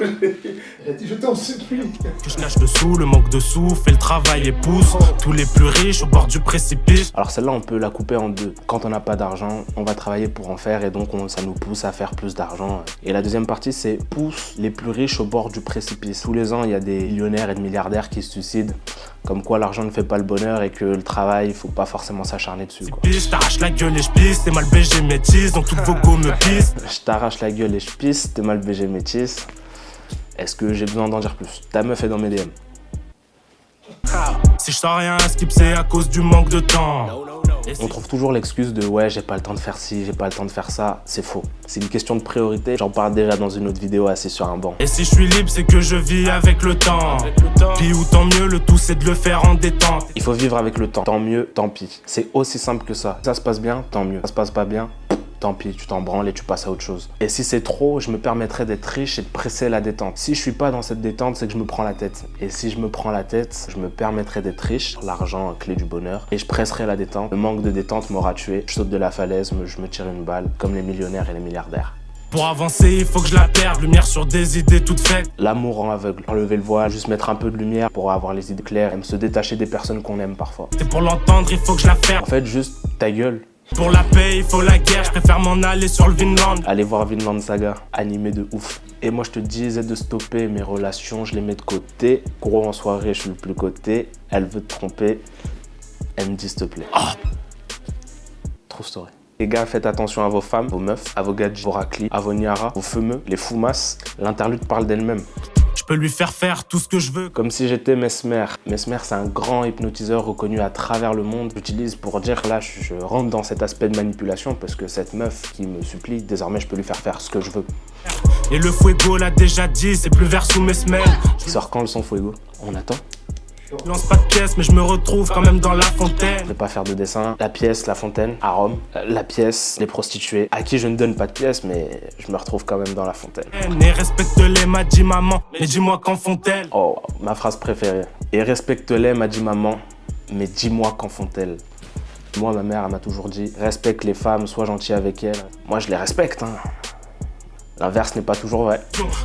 Il a dit je t'en supplie. Que je cache dessous, le manque de sous fait le travail et pousse tous les plus riches au bord du précipice. Alors celle-là, on peut la couper en deux. Quand on n'a pas d'argent, on va travailler pour en faire et donc ça nous pousse à faire plus d'argent. Et la deuxième partie, c'est pousse les plus riches au bord du précipice. Tous les ans, il y a des millionnaires et des milliardaires qui se suicident. Comme quoi l'argent ne fait pas le bonheur et que le travail, il faut pas forcément s'acharner dessus, quoi. Je t'arrache la gueule et je pisse, t'es mal BG métis, donc toutes vos go me pissent. Je t'arrache la gueule et je pisse, t'es mal BG métis. Est-ce que j'ai besoin d'en dire plus? Ta meuf est dans mes DM. Si je sens rien, skip c'est à cause du manque de temps. On trouve toujours l'excuse de ouais, j'ai pas le temps de faire ci, j'ai pas le temps de faire ça. C'est faux. C'est une question de priorité. J'en parle déjà dans une autre vidéo assis sur un banc. Et si je suis libre, c'est que je vis avec le temps. Puis ou tant mieux, le tout c'est de le faire en détente. Il faut vivre avec le temps. Tant mieux, tant pis. C'est aussi simple que ça. Ça se passe bien, tant mieux. Ça se passe pas bien, tant pis, tu t'en branles et tu passes à autre chose. Et si c'est trop, je me permettrai d'être riche et de presser la détente. Si je suis pas dans cette détente, c'est que je me prends la tête. Et si je me prends la tête, je me permettrai d'être riche. L'argent, clé du bonheur. Et je presserai la détente. Le manque de détente m'aura tué. Je saute de la falaise, je me tire une balle, comme les millionnaires et les milliardaires. Pour avancer, il faut que je la perde. Lumière sur des idées toutes faites. L'amour rend aveugle. Enlever le voile, juste mettre un peu de lumière pour avoir les idées claires et me se détacher des personnes qu'on aime parfois. Et pour l'entendre, il faut que je la ferme. En fait, juste ta gueule. Pour la paix, il faut la guerre, je préfère m'en aller sur le Vinland. Allez voir Vinland Saga, animé de ouf. Et moi je te disais de stopper mes relations, je les mets de côté. Gros en soirée, je suis le plus coté. Elle veut te tromper, elle me dit s'il te plaît. True story. Les gars, faites attention à vos femmes, vos meufs, à vos gadgets, vos raclis, à vos niaras, vos fumeux, les foumasses. L'interlude parle d'elle-même. Je peux lui faire tout ce que je veux. Comme si j'étais Mesmer. Mesmer, c'est un grand hypnotiseur reconnu à travers le monde. J'utilise pour dire là, je rentre dans cet aspect de manipulation parce que cette meuf qui me supplie, désormais, je peux lui faire ce que je veux. Et le Fuego l'a déjà dit, c'est plus vers sous mes semelles. Il sort quand le son Fuego? On attend. Je lance pas de pièces, mais je me retrouve quand même dans la fontaine. Je ne vais pas faire de dessin. La pièce, la fontaine, à Rome. La pièce, les prostituées, à qui je ne donne pas de pièces, mais je me retrouve quand même dans la fontaine. Et respecte-les, m'a dit maman, mais dis-moi qu'en font-elles? Oh, ma phrase préférée. Et respecte-les, m'a dit maman, mais dis-moi qu'en font-elles? Moi, ma mère, elle m'a toujours dit, respecte les femmes, sois gentil avec elles. Moi, je les respecte, hein. L'inverse n'est pas toujours vrai.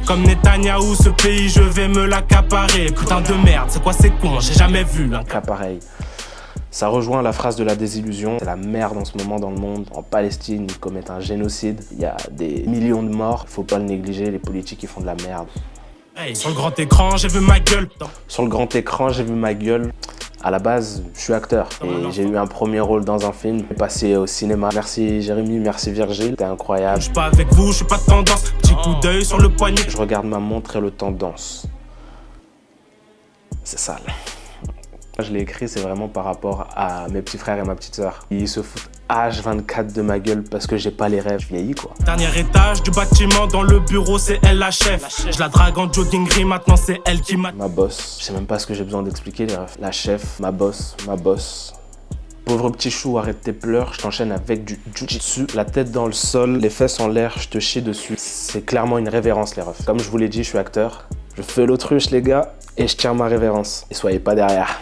Comme Netanyahou, ce pays, je vais me l'accaparer. Putain de merde, c'est quoi ces cons? J'ai jamais vu un cas pareil. Ça rejoint la phrase de la désillusion. C'est la merde en ce moment dans le monde. En Palestine, ils commettent un génocide. Il y a des millions de morts. Faut pas le négliger, les politiques, ils font de la merde. Hey, sur le grand écran, j'ai vu ma gueule. Sur le grand écran, j'ai vu ma gueule. À la base, je suis acteur et j'ai eu un premier rôle dans un film. J'ai passé au cinéma. Merci Jérémy, merci Virgile, t'es incroyable. Je suis pas avec vous, je suis pas de tendance. Petit coup d'œil sur le poignet. Je regarde ma montre et le temps danse. C'est sale. Je l'ai écrit, c'est vraiment par rapport à mes petits frères et ma petite sœur. Ils se foutent H24 de ma gueule parce que j'ai pas les rêves. Je vieillis, quoi. Dernier étage du bâtiment, dans le bureau, c'est elle la chef. Je la drague en jogging maintenant c'est elle qui m'a... Ma boss, je sais même pas ce que j'ai besoin d'expliquer, les refs. La chef, ma boss. Pauvre petit chou, arrête tes pleurs, je t'enchaîne avec du jujitsu. La tête dans le sol, les fesses en l'air, je te chie dessus. C'est clairement une révérence, les refs. Comme je vous l'ai dit, je suis acteur. Je fais l'autruche, les gars, et je tiens ma révérence. Et soyez pas derrière.